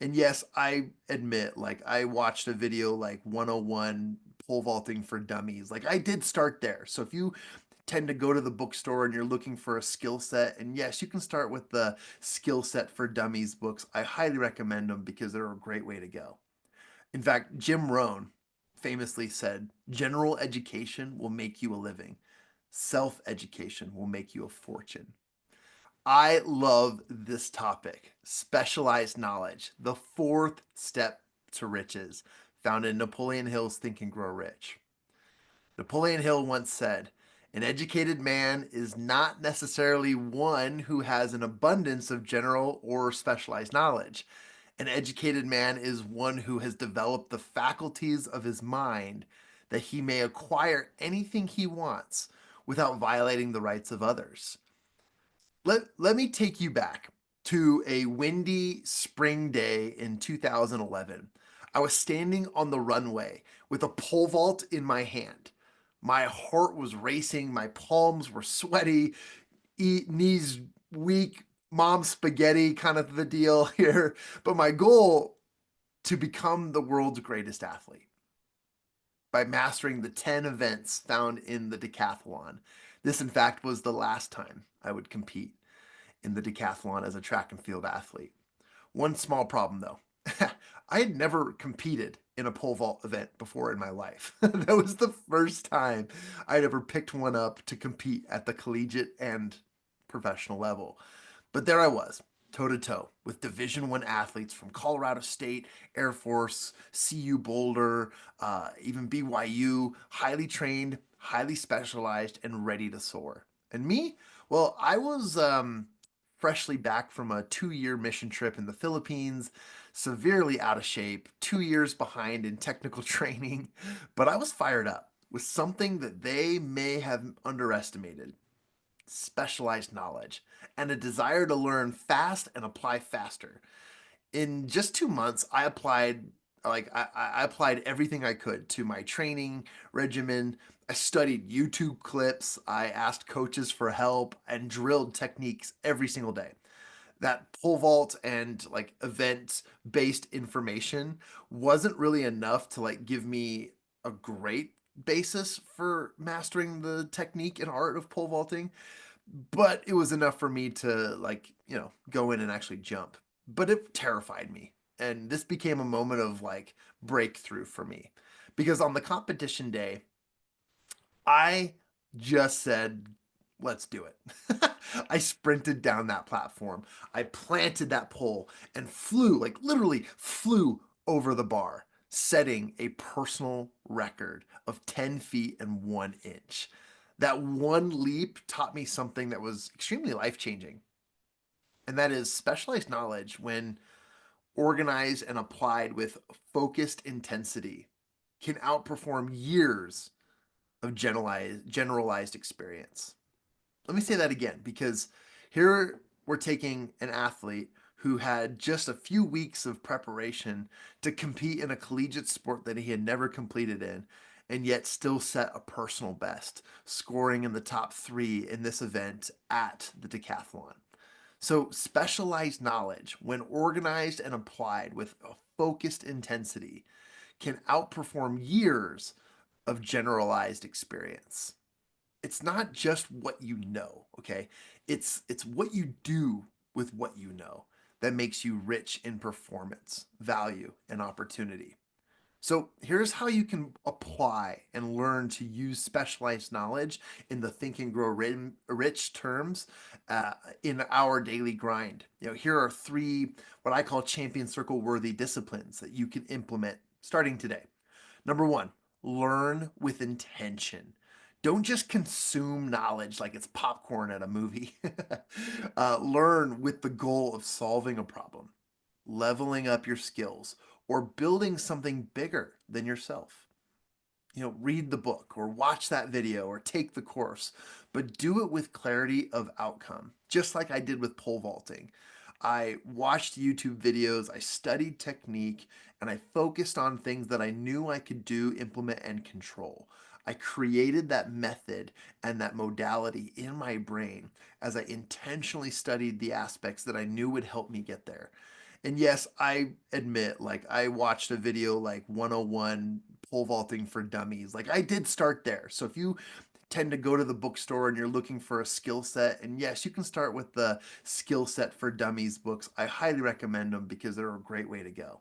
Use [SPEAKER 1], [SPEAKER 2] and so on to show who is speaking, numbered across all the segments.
[SPEAKER 1] And yes, I admit, like, I watched a video like 101 pole vaulting for dummies. Like, I did start there. So if you tend to go to the bookstore and you're looking for a skill set, and yes, you can start with the skill set for dummies books. I highly recommend them because they're a great way to go. In fact, Jim Rohn famously said, general education will make you a living. Self education will make you a fortune. I love this topic, specialized knowledge, the fourth step to riches, found in Napoleon Hill's Think and Grow Rich. Napoleon Hill once said, an educated man is not necessarily one who has an abundance of general or specialized knowledge. An educated man is one who has developed the faculties of his mind that he may acquire anything he wants without violating the rights of others. Let me take you back to a windy spring day in 2011. I was standing on the runway with a pole vault in my hand. My heart was racing, my palms were sweaty, knees weak, mom spaghetti kind of the deal here. But my goal to become the world's greatest athlete by mastering the 10 events found in the decathlon. This, in fact, was the last time I would compete in the decathlon as a track and field athlete. One small problem though. I had never competed in a pole vault event before in my life. That was the first time I'd ever picked one up to compete at the collegiate and professional level. But there I was, toe to toe with Division One athletes from Colorado State, Air Force, CU Boulder, even BYU, highly trained, highly specialized, and ready to soar. And me, well, I was freshly back from a 2 year mission trip in the Philippines, severely out of shape, 2 years behind in technical training, but I was fired up with something that they may have underestimated, specialized knowledge, and a desire to learn fast and apply faster. In just 2 months, I applied everything I could to my training regimen. I studied YouTube clips, I asked coaches for help, and drilled techniques every single day. That pole vault and like event based information wasn't really enough to like give me a great basis for mastering the technique and art of pole vaulting, but it was enough for me to like, go in and actually jump. But it terrified me. And this became a moment of like breakthrough for me. Because on the competition day, I just said, let's do it. I sprinted down that platform. I planted that pole and flew, like literally flew over the bar, setting a personal record of 10 feet and 1 inch. That one leap taught me something that was extremely life changing, and that is specialized knowledge, when organized and applied with focused intensity, can outperform years of generalized experience. Let me say that again, because here we're taking an athlete who had just a few weeks of preparation to compete in a collegiate sport that he had never completed in, and yet still set a personal best, scoring in the top three in this event at the decathlon. So, specialized knowledge, when organized and applied with a focused intensity, can outperform years of generalized experience. It's not just what you know, okay? It's what you do with what you know that makes you rich in performance, value, and opportunity. So here's how you can apply and learn to use specialized knowledge in the Think and Grow Rich terms uh, in our daily grind. Here are three what I call champion circle worthy disciplines that you can implement starting today. Number one, learn with intention. Don't just consume knowledge like it's popcorn at a movie. Learn with the goal of solving a problem, leveling up your skills, or building something bigger than yourself. Read the book or watch that video or take the course, but do it with clarity of outcome, just like I did with pole vaulting. I watched YouTube videos, I studied technique, and I focused on things that I knew I could do, implement, and control. I created that method and that modality in my brain as I intentionally studied the aspects that I knew would help me get there. And yes, I admit, like, I watched a video like 101 pole vaulting for dummies. Like, I did start there. So if you tend to go to the bookstore and you're looking for a skill set, and yes, you can start with the skill set for dummies books. I highly recommend them because they're a great way to go.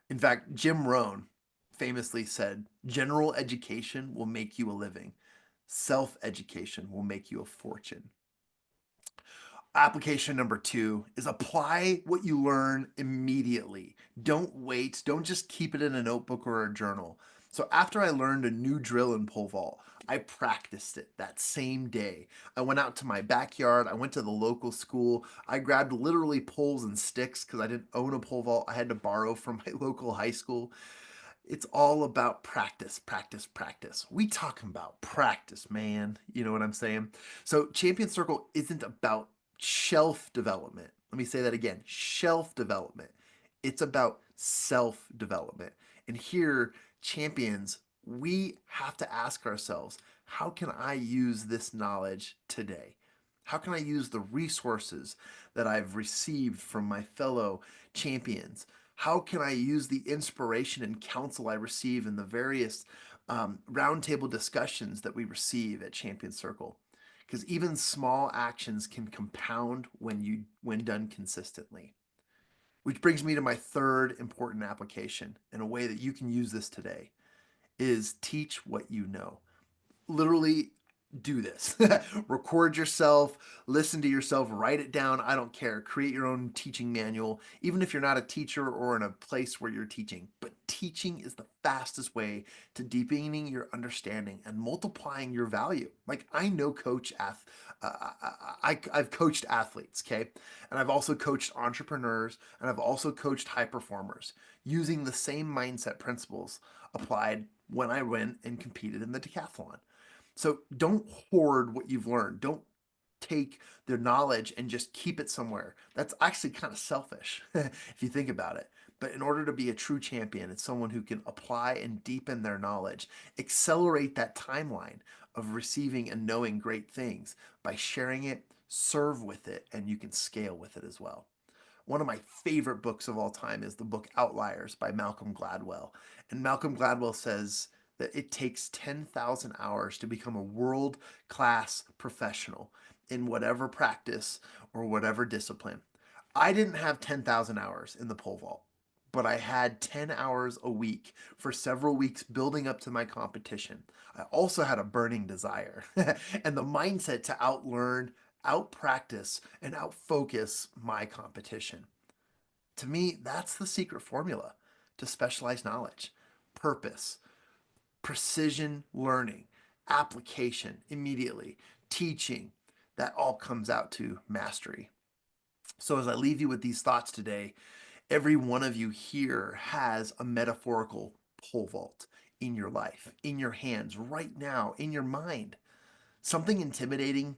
[SPEAKER 1] In fact, Jim Rohn famously said, general education will make you a living. Self education will make you a fortune. Application number two is apply what you learn immediately. Don't wait. Don't just keep it in a notebook or a journal. So after I learned a new drill in pole vault, I practiced it that same day. I went out to my backyard. I went to the local school. I grabbed literally poles and sticks because I didn't own a pole vault. I had to borrow from my local high school. It's all about practice, practice, practice. We talking about practice, man. You know what I'm saying? So Champion Circle isn't about shelf development. Let me say that again. Shelf development. It's about self development. And here, champions, we have to ask ourselves, how can I use this knowledge today? How can I use the resources that I've received from my fellow champions? How can I use the inspiration and counsel I receive in the various roundtable discussions that we receive at Champion Circle? Because even small actions can compound when done consistently. Which brings me to my third important application in a way that you can use this today is teach what you know. Literally do this. Record yourself, listen to yourself, write it down. I don't care. Create your own teaching manual, even if you're not a teacher or in a place where you're teaching. But teaching is the fastest way to deepening your understanding and multiplying your value. Like I know I've coached athletes, okay? And I've also coached entrepreneurs and I've also coached high performers using the same mindset principles applied when I went and competed in the decathlon. So don't hoard what you've learned. Don't take their knowledge and just keep it somewhere. That's actually kind of selfish if you think about it. But in order to be a true champion, it's someone who can apply and deepen their knowledge, accelerate that timeline of receiving and knowing great things by sharing it, serve with it, and you can scale with it as well. One of my favorite books of all time is the book Outliers by Malcolm Gladwell. And Malcolm Gladwell says that it takes 10,000 hours to become a world class professional in whatever practice or whatever discipline. I didn't have 10,000 hours in the pole vault, but I had 10 hours a week for several weeks building up to my competition. I also had a burning desire and the mindset to outlearn, out practice, and out focus my competition. To me, that's the secret formula to specialized knowledge: purpose, precision learning, application immediately, teaching. That all comes out to mastery. So, as I leave you with these thoughts today, every one of you here has a metaphorical pole vault in your life, in your hands, right now, in your mind. Something intimidating,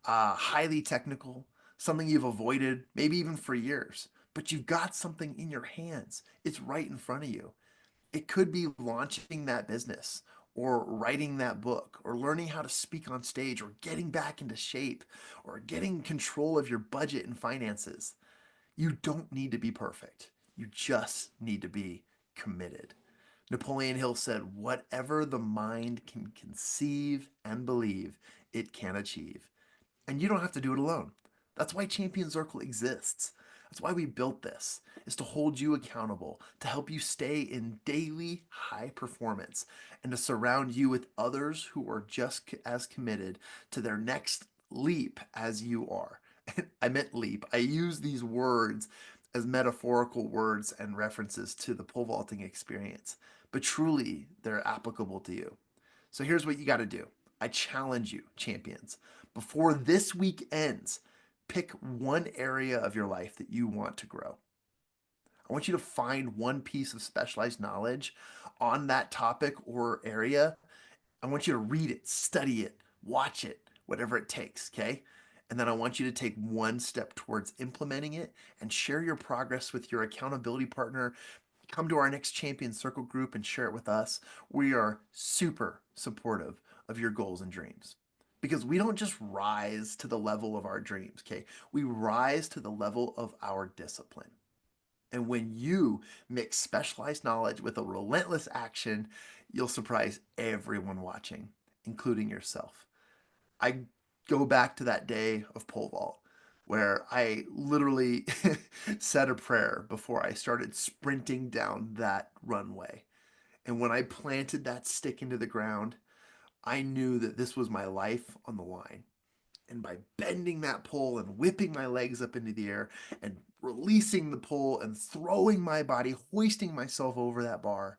[SPEAKER 1] highly technical, something you've avoided, maybe even for years, but you've got something in your hands. It's right in front of you. It could be launching that business or writing that book or learning how to speak on stage or getting back into shape or getting control of your budget and finances. You don't need to be perfect. You just need to be committed. Napoleon Hill said, whatever the mind can conceive and believe, it can achieve. And you don't have to do it alone. That's why Champion Circle exists. That's why we built this, is to hold you accountable, to help you stay in daily high performance, and to surround you with others who are just as committed to their next leap as you are. I meant leap. I use these words as metaphorical words and references to the pole vaulting experience, but truly they're applicable to you. So here's what you got to do. I challenge you, champions, before this week ends, pick one area of your life that you want to grow. I want you to find one piece of specialized knowledge on that topic or area. I want you to read it, study it, watch it, whatever it takes, okay? And then I want you to take one step towards implementing it and share your progress with your accountability partner. Come to our next Champion Circle group and share it with us. We are super supportive of your goals and dreams because we don't just rise to the level of our dreams, okay? We rise to the level of our discipline. And when you mix specialized knowledge with a relentless action, you'll surprise everyone watching, including yourself. I go back to that day of pole vault where I literally said a prayer before I started sprinting down that runway. And when I planted that stick into the ground, I knew that this was my life on the line. And by bending that pole and whipping my legs up into the air and releasing the pole and throwing my body, hoisting myself over that bar,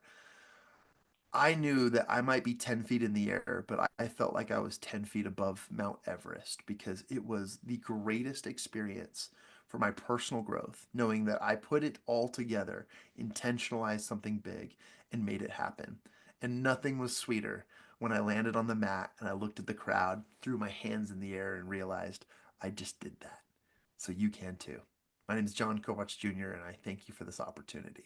[SPEAKER 1] I knew that I might be 10 feet in the air, but I felt like I was 10 feet above Mount Everest because it was the greatest experience for my personal growth, knowing that I put it all together, intentionalized something big, and made it happen. And nothing was sweeter when I landed on the mat and I looked at the crowd, threw my hands in the air, and realized I just did that. So you can too. My name is Jon Kovach Jr., and I thank you for this opportunity.